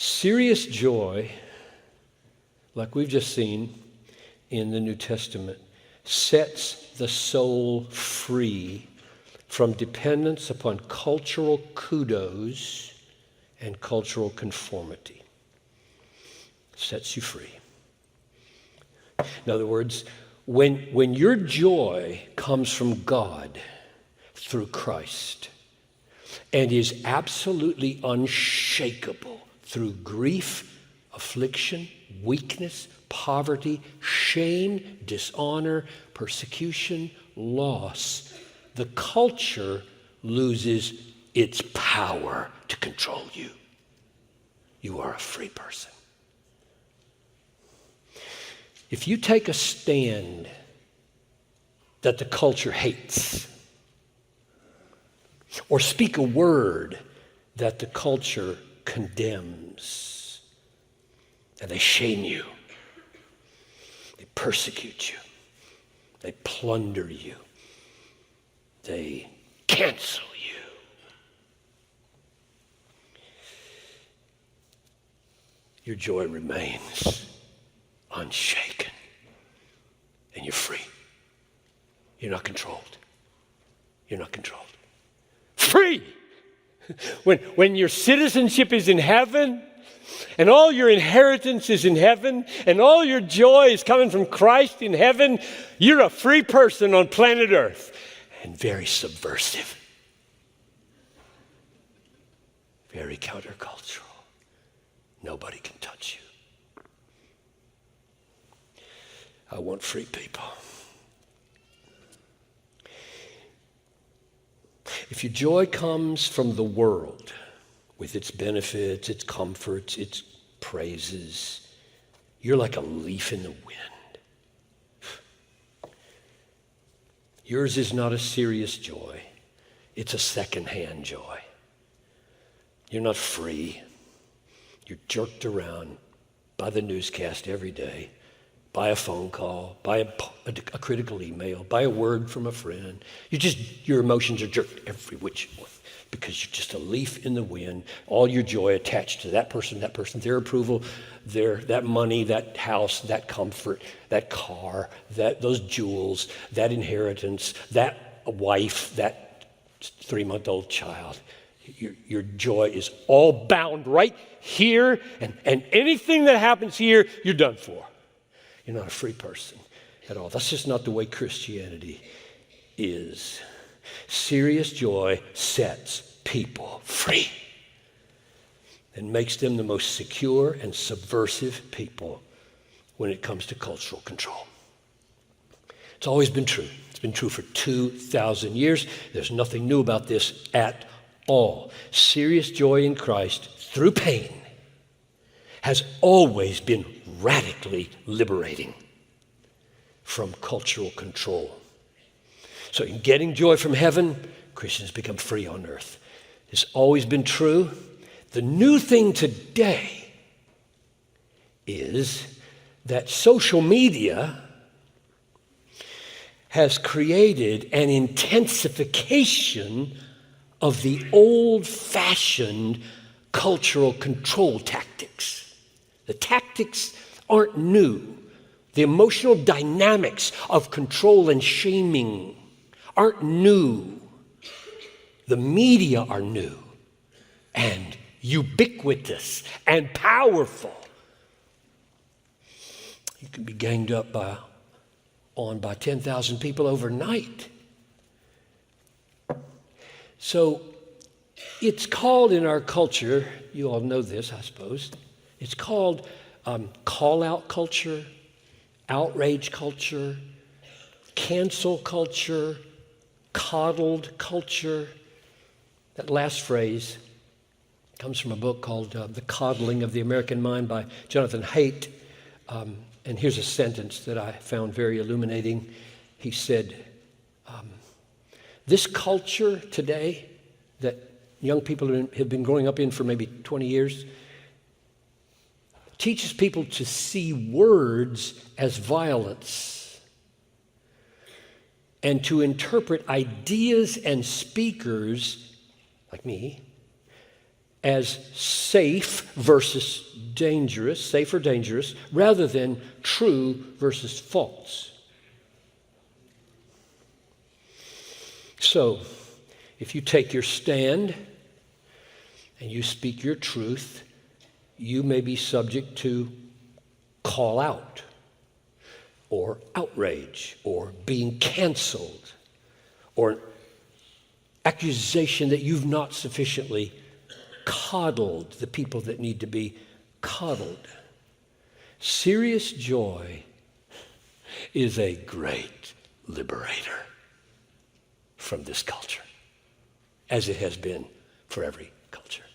Serious joy, like we've just seen in the New Testament, sets the soul free from dependence upon cultural kudos and cultural conformity. Sets you free. In other words, when your joy comes from God through Christ and is absolutely unshakable through grief, affliction, weakness, poverty, shame, dishonor, persecution, loss, the culture loses its power to control you. You are a free person. If you take a stand that the culture hates, or speak a word that the culture condemns, and they shame you, they persecute you, they plunder you, they cancel you, your joy remains unshaken, and you're free. You're not controlled. You're not controlled. Free! When your citizenship is in heaven, and all your inheritance is in heaven, and all your joy is coming from Christ in heaven, you're a free person on planet Earth, and very subversive, very countercultural. Nobody can touch you. I want free people. If your joy comes from the world, with its benefits, its comforts, its praises, you're like a leaf in the wind. Yours is not a serious joy. It's a secondhand joy. You're not free. You're jerked around by the newscast every day, by a phone call, by a critical email, by a word from a friend. Your emotions are jerked every which way because you're just a leaf in the wind. All your joy attached to that person, their approval, that money, that house, that comfort, that car, those jewels, that inheritance, that wife, that 3-month-old child. Your joy is all bound right here, and anything that happens here, you're done for. You're not a free person at all. That's just not the way Christianity is. Serious joy sets people free and makes them the most secure and subversive people when it comes to cultural control. It's always been true. It's been true for 2,000 years. There's nothing new about this at all. Serious joy in Christ through pain has always been radically liberating from cultural control. So in getting joy from heaven, Christians become free on earth. It's always been true. The new thing today is that social media has created an intensification of the old-fashioned cultural control tactics. The tactics aren't new. The emotional dynamics of control and shaming aren't new. The media are new and ubiquitous and powerful. You can be ganged up on by 10,000 people overnight. So it's called in our culture, you all know this, I suppose, it's called call-out culture, outrage culture, cancel culture, coddled culture. That last phrase comes from a book called The Coddling of the American Mind by Jonathan Haidt. And here's a sentence that I found very illuminating. He said, this culture today that young people have been growing up in for maybe 20 years teaches people to see words as violence and to interpret ideas and speakers, like me, as safe versus dangerous, safe or dangerous, rather than true versus false. So, if you take your stand and you speak your truth, you may be subject to call out or outrage or being canceled or accusation that you've not sufficiently coddled the people that need to be coddled. Serious joy is a great liberator from this culture, as it has been for every culture.